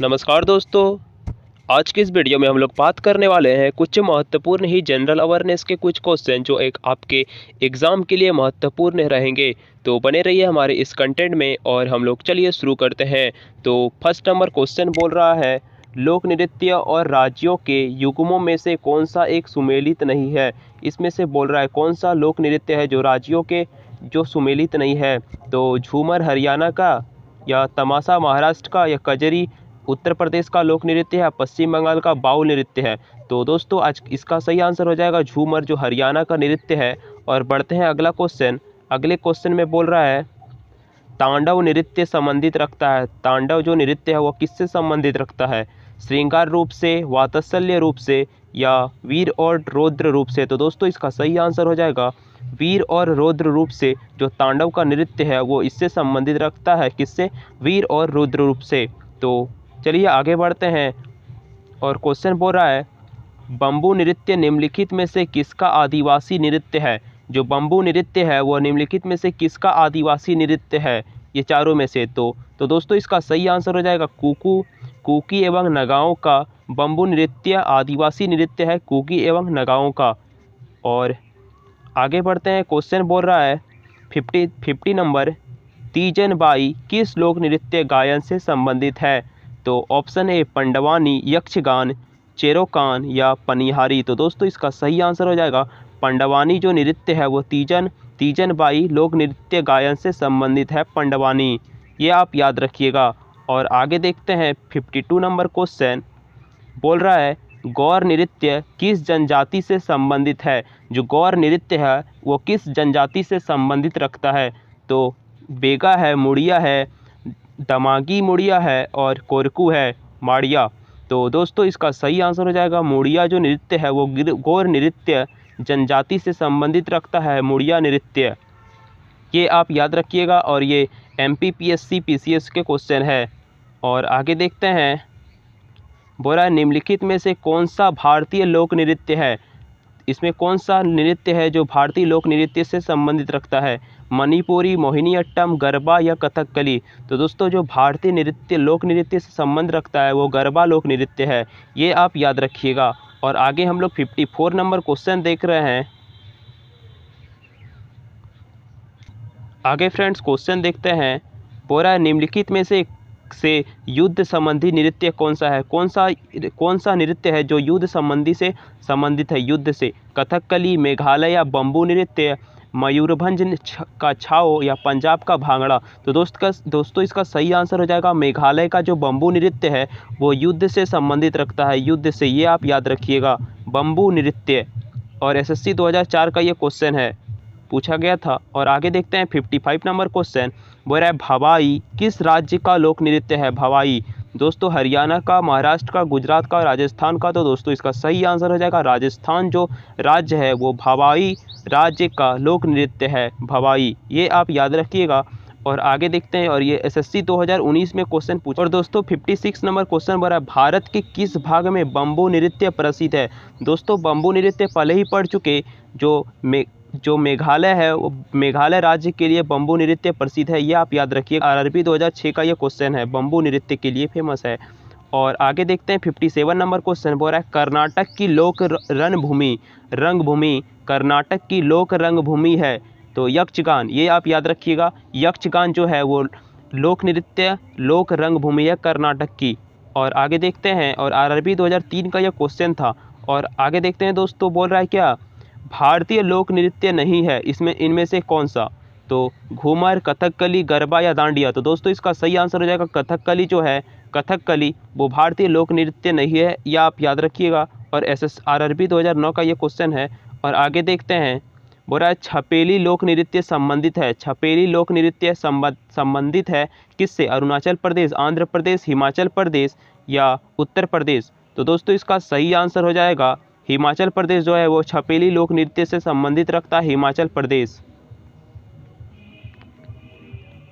नमस्कार दोस्तों। आज की इस वीडियो में हम लोग बात करने वाले हैं कुछ महत्वपूर्ण ही जनरल अवेयरनेस के कुछ क्वेश्चन जो एक आपके एग्ज़ाम के लिए महत्वपूर्ण रहेंगे। तो बने रहिए हमारे इस कंटेंट में और हम लोग चलिए शुरू करते हैं। तो फर्स्ट नंबर क्वेश्चन बोल रहा है, लोक नृत्य और राज्यों के युग्मों में से कौन सा एक सुमेलित नहीं है। इसमें से बोल रहा है कौन सा लोक नृत्य है जो राज्यों के जो सुमेलित नहीं है। तो झूमर हरियाणा का, या तमाशा महाराष्ट्र का, या कजरी उत्तर प्रदेश का लोक नृत्य है, पश्चिम बंगाल का बाउल नृत्य है। तो दोस्तों आज इसका सही आंसर हो जाएगा झूमर, जो हरियाणा का नृत्य है। और बढ़ते हैं अगला क्वेश्चन। अगले क्वेश्चन में बोल रहा है, तांडव नृत्य संबंधित रखता है। तांडव जो नृत्य है वो किससे संबंधित रखता है? श्रृंगार रूप से, वात्सल्य रूप से, या वीर और रौद्र रूप से। तो दोस्तों इसका सही आंसर हो जाएगा वीर और रौद्र रूप से। जो तांडव का नृत्य है वो इससे संबंधित रखता है, किससे? वीर और रौद्र रूप से। तो चलिए आगे बढ़ते हैं और क्वेश्चन बोल रहा है, बम्बू नृत्य निम्नलिखित में से किसका आदिवासी नृत्य है? जो बम्बू नृत्य है वो निम्नलिखित में से किसका आदिवासी नृत्य है? ये चारों में से। तो दोस्तों इसका सही आंसर हो जाएगा कुकी एवं नगाओं का बम्बू नृत्य आदिवासी नृत्य है, कुकी एवं नगाओं का। और आगे बढ़ते हैं। क्वेश्चन बोल रहा है 50 नंबर, तीजन बाई किस लोक नृत्य गायन से संबंधित है? तो ऑप्शन ए पंडवानी, यक्षगान, चेरोकान, या पनिहारी। तो दोस्तों इसका सही आंसर हो जाएगा पंडवानी। जो नृत्य है वो तीजन बाई लोक नृत्य गायन से संबंधित है, पंडवानी। ये आप याद रखिएगा। और आगे देखते हैं 52 नंबर क्वेश्चन बोल रहा है, गौर नृत्य किस जनजाति से संबंधित है? जो गौर नृत्य है वो किस जनजाति से संबंधित रखता है? तो बेगा है, मुड़िया है, दमागी मुड़िया है, और कोरकू है, माड़िया। तो दोस्तों इसका सही आंसर हो जाएगा मुड़िया। जो नृत्य है वो गौर नृत्य जनजाति से संबंधित रखता है, मुड़िया नृत्य। ये आप याद रखिएगा और ये MPPSC PCS के क्वेश्चन है। और आगे देखते हैं, बोला निम्नलिखित में से कौन सा भारतीय लोक नृत्य है? इसमें कौन सा नृत्य है जो भारतीय लोक नृत्य से संबंधित रखता है? मणिपुरी, मोहिनीअट्टम, गरबा, या कथकली। तो दोस्तों जो भारतीय नृत्य लोक नृत्य से संबंध रखता है वो गरबा लोक नृत्य है। ये आप याद रखिएगा। और आगे हम लोग 54 नंबर क्वेश्चन देख रहे हैं। आगे फ्रेंड्स क्वेश्चन देखते हैं। पूरा निम्नलिखित में से युद्ध संबंधी नृत्य कौन सा है? कौन सा नृत्य है जो युद्ध संबंधी से संबंधित है? युद्ध से। कथकली, मेघालय, या बम्बू नृत्य, मयूरभंज का छाओ, या पंजाब का भांगड़ा। तो दोस्तों इसका सही आंसर हो जाएगा मेघालय का जो बम्बू नृत्य है वो युद्ध से संबंधित रखता है, युद्ध से। ये आप याद रखिएगा, बम्बू नृत्य। और SSC 2004 का ये क्वेश्चन है, पूछा गया था। और आगे देखते हैं 55 नंबर क्वेश्चन बोल रहा है, भवाई किस राज्य का लोक नृत्य है? भवाई दोस्तों हरियाणा का, महाराष्ट्र का, गुजरात का, राजस्थान का। तो दोस्तों इसका सही आंसर हो जाएगा राजस्थान। जो राज्य है वो भवाई राज्य का लोक नृत्य है, भवाई। ये आप याद रखिएगा। और आगे देखते हैं, और ये SSC 2019 में क्वेश्चन पूछा। और दोस्तों 56 नंबर क्वेश्चन बोल रहा है, भारत के किस भाग में बम्बू नृत्य प्रसिद्ध है? दोस्तों बम्बू नृत्य पहले ही पढ़ चुके। जो मेघालय है वो मेघालय राज्य के लिए बम्बू नृत्य प्रसिद्ध है। ये आप याद रखिए। RRB 2006 का ये क्वेश्चन है, बम्बू नृत्य के लिए फेमस है। और आगे देखते हैं 57 नंबर क्वेश्चन बोल रहा है, कर्नाटक की लोक रंगभूमि कर्नाटक की लोक रंगभूमि है तो यक्षगान। ये आप याद रखिएगा, यक्षगान जो है वो लोक नृत्य लोक रंगभूमि है कर्नाटक की। और आगे देखते हैं, और RRB 2003 का यह क्वेश्चन था। और आगे देखते हैं दोस्तों, बोल रहा है क्या भारतीय लोक नृत्य नहीं है इसमें, इनमें से कौन सा? तो घूमर, कथकली, गरबा, या डांडिया। तो दोस्तों इसका सही आंसर हो जाएगा कथकली। जो है कथकली वो भारतीय लोक नृत्य नहीं है, यह आप याद रखिएगा। और RRB 2009 का ये क्वेश्चन है। और आगे देखते हैं, बोल रहा है छपेली लोक नृत्य संबंधित है। छपेली लोक नृत्य संबंधित है किससे? अरुणाचल प्रदेश, आंध्र प्रदेश, हिमाचल प्रदेश, या उत्तर प्रदेश। तो दोस्तों इसका सही आंसर हो जाएगा हिमाचल प्रदेश। जो है वो छपेली लोक नृत्य से संबंधित रखता है, हिमाचल प्रदेश।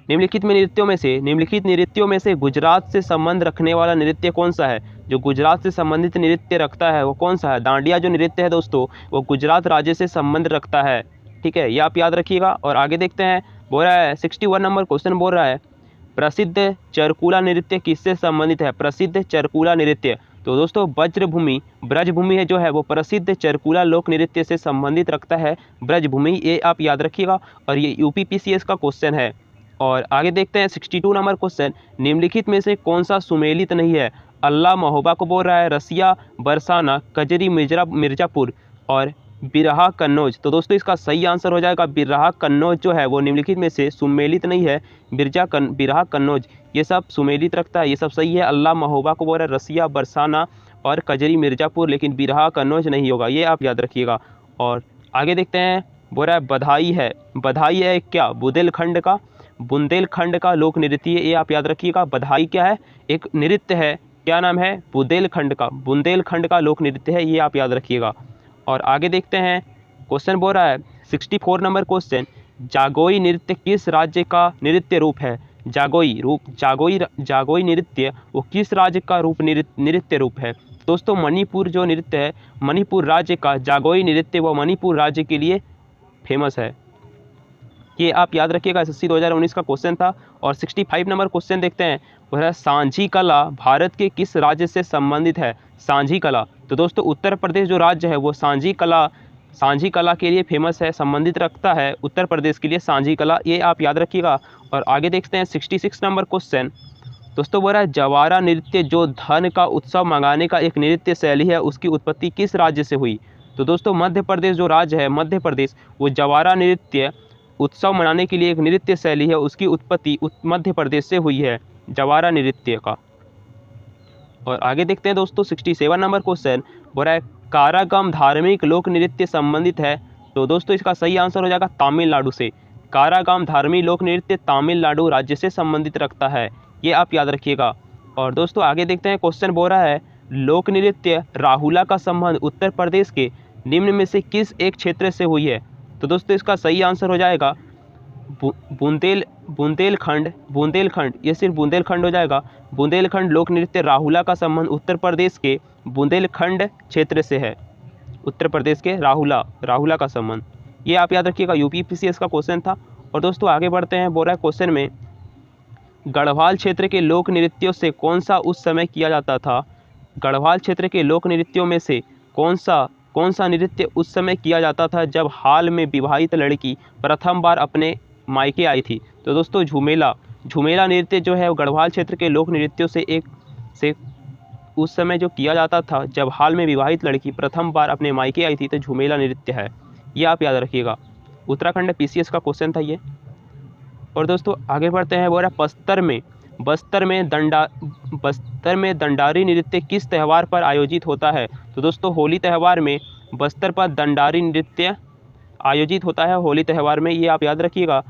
निम्नलिखित नृत्यों में से गुजरात से संबंध रखने वाला नृत्य कौन सा है? जो गुजरात से संबंधित नृत्य रखता है वो कौन सा है? डांडिया जो नृत्य है दोस्तों वो गुजरात राज्य से संबंध रखता है। ठीक है, ये आप याद रखिएगा। और आगे देखते हैं, बोल रहा है 61 नंबर क्वेश्चन बोल रहा है, प्रसिद्ध चरकुला नृत्य किससे संबंधित है? प्रसिद्ध चरकुला नृत्य, तो दोस्तों ब्रजभूमि है जो है वो प्रसिद्ध चरकुला लोक नृत्य से संबंधित रखता है। ब्रजभूमि, ये आप याद रखिएगा और ये यूपीपीसीएस का क्वेश्चन है। और आगे देखते हैं 62 नंबर क्वेश्चन, निम्नलिखित में से कौन सा सुमेलित नहीं है? अल्लाह महोबा को बोल रहा है, रसिया, बरसाना, कजरी, मिर्जापुर और बिरहा कन्नौज। तो दोस्तों इसका सही आंसर हो जाएगा बिरहा कन्नौज जो है वो निम्नलिखित में से सुमेलित नहीं है। बिरहा कन्नौज ये सब सुमेलित रखता है, ये सब सही है। अल्लाह महोबा को बोल रहा है, रसिया, बरसाना और कजरी, मिर्जापुर, लेकिन बिरहा कन्नौज नहीं होगा, ये आप याद रखिएगा। और आगे देखते हैं, बोल रहा है बधाई है क्या? बुंदेलखंड का लोक नृत्य, ये आप याद रखिएगा। बधाई क्या है? एक नृत्य है, क्या नाम है? बुंदेलखंड का लोक नृत्य है, ये आप याद रखिएगा। और आगे देखते हैं, क्वेश्चन बोल रहा है 64 नंबर क्वेश्चन, जागोई नृत्य किस राज्य का नृत्य रूप है? जागोई नृत्य वो किस राज्य का नृत्य रूप है? दोस्तों मणिपुर जो नृत्य है, मणिपुर राज्य का जागोई नृत्य वो मणिपुर राज्य के लिए फेमस है, ये आप याद रखिएगा। एसएससी 2019 का क्वेश्चन था। और 65 नंबर क्वेश्चन देखते हैं, वह सांझी कला भारत के किस राज्य से संबंधित है? सांझी कला, तो दोस्तों उत्तर प्रदेश जो राज्य है वो सांझी कला के लिए फेमस है, संबंधित रखता है उत्तर प्रदेश के लिए सांझी कला, ये आप याद रखिएगा। और आगे देखते हैं 66 नंबर क्वेश्चन, दोस्तों बोल रहा है जवारा नृत्य जो धन का उत्सव मंगाने का एक नृत्य शैली है, उसकी उत्पत्ति किस राज्य से हुई? तो दोस्तों मध्य प्रदेश जो राज्य है, मध्य प्रदेश, वो जवारा नृत्य उत्सव मनाने के लिए एक नृत्य शैली है, उसकी उत्पत्ति मध्य प्रदेश से हुई है, जवारा नृत्य का। और आगे देखते हैं दोस्तों 67 नंबर क्वेश्चन, बोल रहा है कारागम धार्मिक लोक नृत्य संबंधित है, तो दोस्तों इसका सही आंसर हो जाएगा तमिलनाडु से। कारागाम धार्मिक लोक नृत्य तमिलनाडु राज्य से संबंधित रखता है, ये आप याद रखिएगा। और दोस्तों आगे देखते हैं, क्वेश्चन बोल रहा है लोक नृत्य राहुला का संबंध उत्तर प्रदेश के निम्न में से किस एक क्षेत्र से हुई है? तो दोस्तों इसका सही आंसर हो जाएगा बुंदेलखंड, ये सिर्फ बुंदेलखंड हो जाएगा। बुंदेलखंड लोक नृत्य राहुला का संबंध उत्तर प्रदेश के बुंदेलखंड क्षेत्र से है, उत्तर प्रदेश के राहुला का संबंध, ये आप याद रखिएगा। यूपीपीसीएस का क्वेश्चन था। और दोस्तों आगे बढ़ते हैं, बोल रहा है क्वेश्चन में गढ़वाल क्षेत्र के लोक नृत्यों से कौन सा उस समय किया जाता था? गढ़वाल क्षेत्र के लोक नृत्यों में से कौन सा नृत्य उस समय किया जाता था जब हाल में विवाहित लड़की प्रथम बार अपने मायके आई थी? तो दोस्तों झुमेला नृत्य जो है गढ़वाल क्षेत्र के लोक नृत्यों से उस समय जो किया जाता था जब हाल में विवाहित लड़की प्रथम बार अपने मायके आई थी, तो झुमेला नृत्य है, ये आप याद रखिएगा। उत्तराखंड पीसीएस का क्वेश्चन था ये। और दोस्तों आगे बढ़ते हैं, बोल रहा बस्तर में दंडारी नृत्य किस त्यौहार पर आयोजित होता है? तो दोस्तों होली त्यौहार में बस्तर पर दंडारी नृत्य आयोजित होता है, होली त्यौहार में, ये आप याद रखिएगा।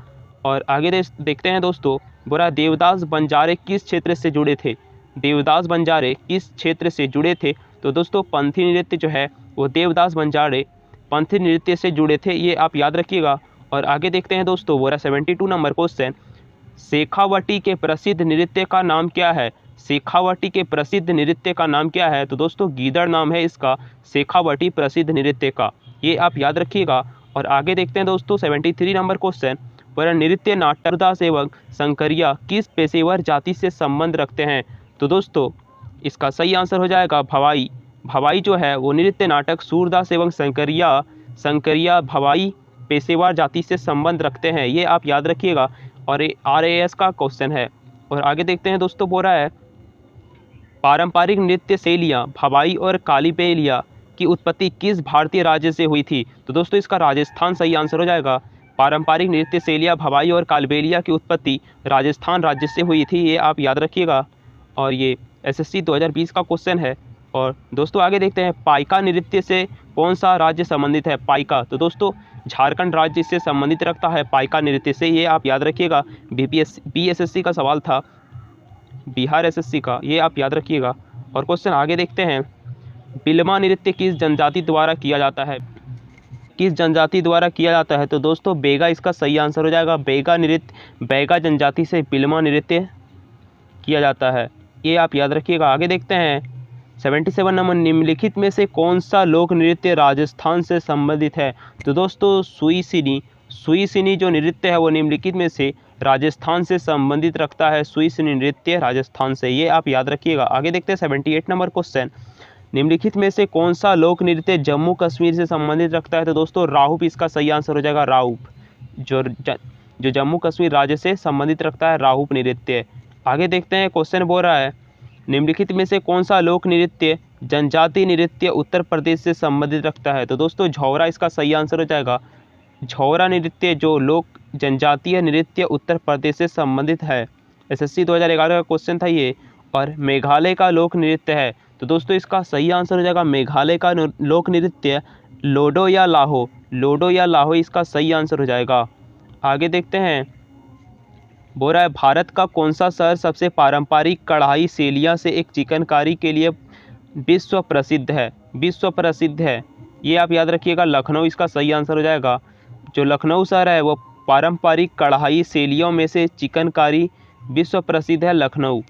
और आगे देखते हैं दोस्तों, बोला देवदास बंजारे किस क्षेत्र से जुड़े थे? देवदास बंजारे किस क्षेत्र से जुड़े थे? तो दोस्तों पंथी नृत्य जो है वो देवदास बंजारे पंथी नृत्य से जुड़े थे, ये आप याद रखिएगा। और आगे देखते हैं दोस्तों, बोला 72 नंबर क्वेश्चन, शेखावटी के प्रसिद्ध नृत्य का नाम क्या है? शेखावटी के प्रसिद्ध नृत्य का नाम क्या है? तो दोस्तों गीदड़ नाम है इसका, शेखावटी प्रसिद्ध नृत्य का, ये आप याद रखिएगा। और आगे देखते हैं दोस्तों 73 नंबर क्वेश्चन, पर नृत्य नाट्यदास एवं शंकरिया किस पेशेवर जाति से संबंध रखते हैं? तो दोस्तों इसका सही आंसर हो जाएगा भवाई जो है वो नृत्य नाटक सूरदास एवं शंकरिया भवाई पेशेवर जाति से संबंध रखते हैं, ये आप याद रखिएगा। और RAS का क्वेश्चन है। और आगे देखते हैं दोस्तों, बोल रहा है पारंपरिक नृत्य शैलियाँ भवाई और कालीबेलिया की उत्पत्ति किस भारतीय राज्य से हुई थी? तो दोस्तों इसका राजस्थान सही आंसर हो जाएगा। पारंपरिक नृत्य शैलियाँ भवाई और कालबेलिया की उत्पत्ति राजस्थान राज्य से हुई थी, ये आप याद रखिएगा। और ये SSC 2020 का क्वेश्चन है। और दोस्तों आगे देखते हैं, पाइका नृत्य से कौन सा राज्य संबंधित है? पाइका, तो दोस्तों झारखंड राज्य से संबंधित रखता है पाइका नृत्य से, ये आप याद रखिएगा। BSSC का सवाल था, बिहार SSC का, ये आप याद रखिएगा। और क्वेश्चन आगे देखते हैं, बिलमा नृत्य किस जनजाति द्वारा किया जाता है? किस जनजाति द्वारा किया जाता है? तो दोस्तों बेगा इसका सही आंसर हो जाएगा। बेगा जनजाति से बिलमा नृत्य किया जाता है, ये आप याद रखिएगा। आगे देखते हैं 77 नंबर, निम्नलिखित में से कौन सा लोक नृत्य राजस्थान से संबंधित है? तो दोस्तों सुई सिनी जो नृत्य है वो निम्नलिखित में से राजस्थान से संबंधित रखता है? स्विस नृत्य राजस्थान से, ये आप याद रखिएगा। आगे देखते हैं 78 नंबर क्वेश्चन। निम्नलिखित में से कौन सा लोक नृत्य जम्मू कश्मीर से संबंधित रखता है? तो दोस्तों राउप इसका सही आंसर हो जाएगा। राउप जो जम्मू कश्मीर राज्य से संबंधित रखता है, राउप नृत्य। आगे देखते हैं, क्वेश्चन बोल रहा है निम्नलिखित में से कौन सा लोक नृत्य जनजाति नृत्य उत्तर प्रदेश से संबंधित रखता है? तो दोस्तों झौरा इसका सही आंसर हो जाएगा। झौरा नृत्य जो लोक जनजातीय नृत्य उत्तर प्रदेश से संबंधित है। एसएससी 2011 का क्वेश्चन था ये। और मेघालय का लोक नृत्य है, तो दोस्तों इसका सही आंसर हो जाएगा मेघालय का लोक नृत्य लोडो या लाहो। लोडो या लाहो इसका सही आंसर हो जाएगा। आगे देखते हैं, बोल रहा है भारत का कौन सा शहर सबसे पारंपरिक कढ़ाई सेलियां से एक चिकनकारी के लिए विश्व प्रसिद्ध है? विश्व प्रसिद्ध है, ये आप याद रखिएगा। लखनऊ इसका सही आंसर हो जाएगा। जो लखनऊ शहर है वो पारंपरिक कढ़ाई शैलियों में से चिकनकारी विश्व प्रसिद्ध है, लखनऊ।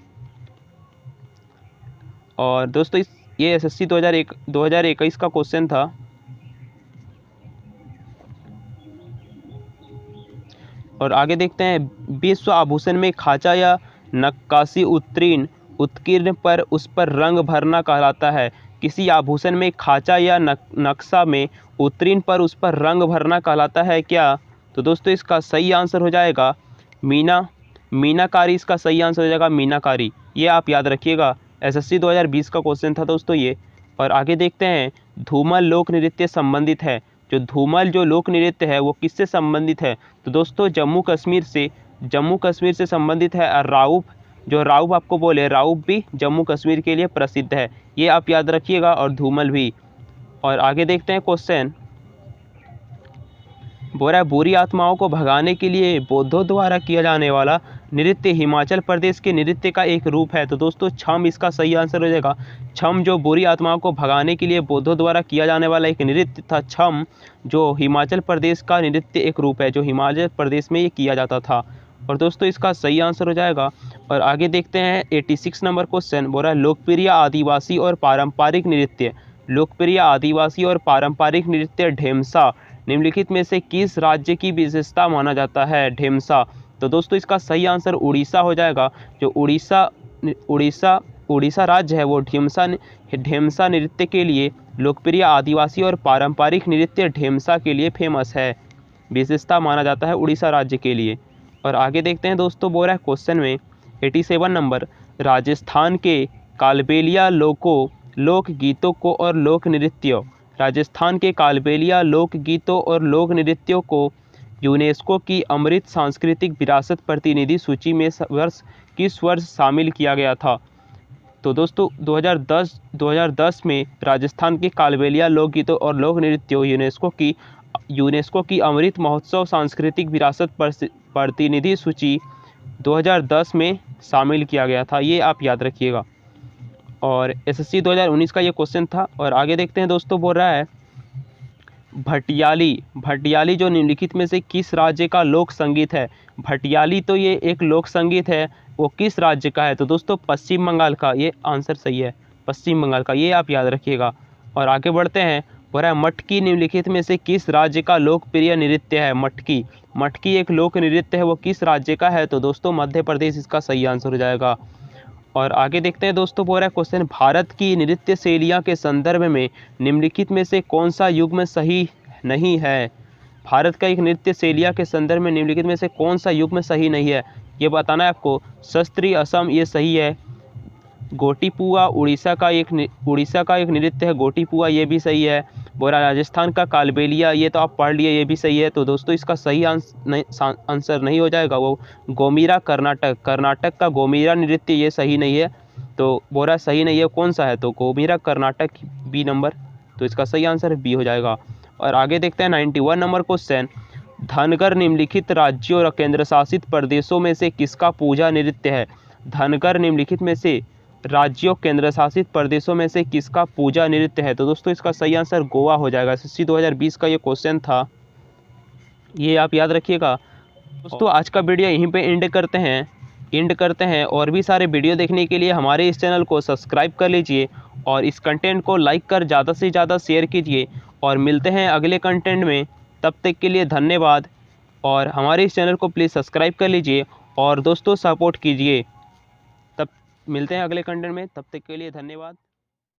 और दोस्तों ये एसएससी 2021 का क्वेश्चन था। और आगे देखते हैं, विश्व आभूषण में खांचा या नक्काशी उत्कीर्ण पर उस पर रंग भरना कहलाता है? किसी आभूषण में खांचा या नक्शा में उत्कीर्ण पर उस पर रंग भरना कहलाता है क्या? तो दोस्तों इसका सही आंसर हो जाएगा मीनाकारी इसका सही आंसर हो जाएगा, मीनाकारी। ये आप याद रखिएगा, एसएससी 2020 का क्वेश्चन था दोस्तों ये। और आगे देखते हैं, धूमल लोक नृत्य संबंधित है। जो धूमल जो लोक नृत्य है वो किससे संबंधित है? तो दोस्तों जम्मू कश्मीर से संबंधित है। और राउप आपको बोले, राउप भी जम्मू कश्मीर के लिए प्रसिद्ध है, ये आप याद रखिएगा, और धूमल भी। और आगे देखते हैं, क्वेश्चन बोल रहा है बुरी आत्माओं को भगाने के लिए बौद्धों द्वारा किया जाने वाला नृत्य हिमाचल प्रदेश के नृत्य का एक रूप है? तो दोस्तों छम इसका सही आंसर हो जाएगा। छम जो बुरी आत्माओं को भगाने के लिए बौद्धों द्वारा किया जाने वाला एक नृत्य था, छम, जो हिमाचल प्रदेश का नृत्य एक रूप है, जो हिमाचल प्रदेश में ये किया जाता था। और दोस्तों इसका सही आंसर हो जाएगा। और आगे देखते हैं 86 नंबर क्वेश्चन, बोल रहा है लोकप्रिय आदिवासी और पारंपरिक नृत्य। लोकप्रिय आदिवासी और पारंपरिक नृत्य ढेमसा निम्नलिखित में से किस राज्य की विशेषता माना जाता है? ढेमसा, तो दोस्तों इसका सही आंसर उड़ीसा हो जाएगा। जो उड़ीसा राज्य है वो ढेमसा नृत्य के लिए लोकप्रिय आदिवासी और पारंपरिक नृत्य ढेमसा के लिए फेमस है, विशेषता माना जाता है उड़ीसा राज्य के लिए। और आगे देखते हैं दोस्तों, बोल रहा है क्वेश्चन में 87 नंबर, राजस्थान के कालबेलिया लोक गीतों को और लोक नृत्यों, राजस्थान के कालबेलिया लोक गीतों और लोक नृत्यों को यूनेस्को की अमृत सांस्कृतिक विरासत प्रतिनिधि सूची में किस वर्ष शामिल किया गया था? तो दोस्तों 2010 में राजस्थान के कालबेलिया लोकगीतों और लोक नृत्यों यूनेस्को की अमृत महोत्सव सांस्कृतिक विरासत प्रतिनिधि सूची 2010 में शामिल किया गया था, ये आप याद रखिएगा। और एसएससी 2019 का ये क्वेश्चन था। और आगे देखते हैं दोस्तों, बोल रहा है भटियाली जो निम्नलिखित में से किस राज्य का लोक संगीत है? भटियाली तो ये एक लोक संगीत है, वो किस राज्य का है? तो दोस्तों पश्चिम बंगाल का, ये आंसर सही है, पश्चिम बंगाल का, ये आप याद रखिएगा। और आगे बढ़ते हैं, बोल रहा है मटकी निम्नलिखित में से किस राज्य का लोकप्रिय नृत्य है? मटकी एक लोक नृत्य है, वो किस राज्य का है? तो दोस्तों मध्य प्रदेश इसका सही आंसर हो जाएगा। और आगे देखते हैं दोस्तों, बोल रहा है क्वेश्चन भारत की नृत्य शैलियाँ के संदर्भ में निम्नलिखित में से कौन सा युग्म सही नहीं है? भारत का एक नृत्य शैलियाँ के संदर्भ में निम्नलिखित में से कौन सा युग्म सही नहीं है, ये बताना है आपको। शास्त्रीय असम ये सही है। गोटीपुआ उड़ीसा का एक नृत्य है, गोटीपुआ ये भी सही है। बोरा राजस्थान का कालबेलिया ये तो आप पढ़ लिए, ये भी सही है। तो दोस्तों इसका सही आंसर नहीं हो जाएगा, वो गोमीरा कर्नाटक का गोमीरा नृत्य ये सही नहीं है। तो बोरा सही नहीं है, कौन सा है? तो गोमीरा कर्नाटक, बी नंबर, तो इसका सही आंसर बी हो जाएगा। और आगे देखते हैं 91 नंबर क्वेश्चन, धनगर निम्नलिखित राज्यों और केंद्र शासित प्रदेशों में से किसका पूजा नृत्य है? धनगर निम्नलिखित में से राज्यों केंद्र शासित प्रदेशों में से किसका पूजा नृत्य है? तो दोस्तों इसका सही आंसर गोवा हो जाएगा। एसएससी 2020 का ये क्वेश्चन था, ये आप याद रखिएगा। दोस्तों आज का वीडियो यहीं पे एंड करते हैं। और भी सारे वीडियो देखने के लिए हमारे इस चैनल को सब्सक्राइब कर लीजिए और इस कंटेंट को लाइक कर ज़्यादा से ज़्यादा शेयर कीजिए। और मिलते हैं अगले कंटेंट में, तब तक के लिए धन्यवाद। और हमारे इस चैनल को प्लीज़ सब्सक्राइब कर लीजिए और दोस्तों सपोर्ट कीजिए। तब मिलते हैं अगले कंटेंट में, तब तक के लिए धन्यवाद।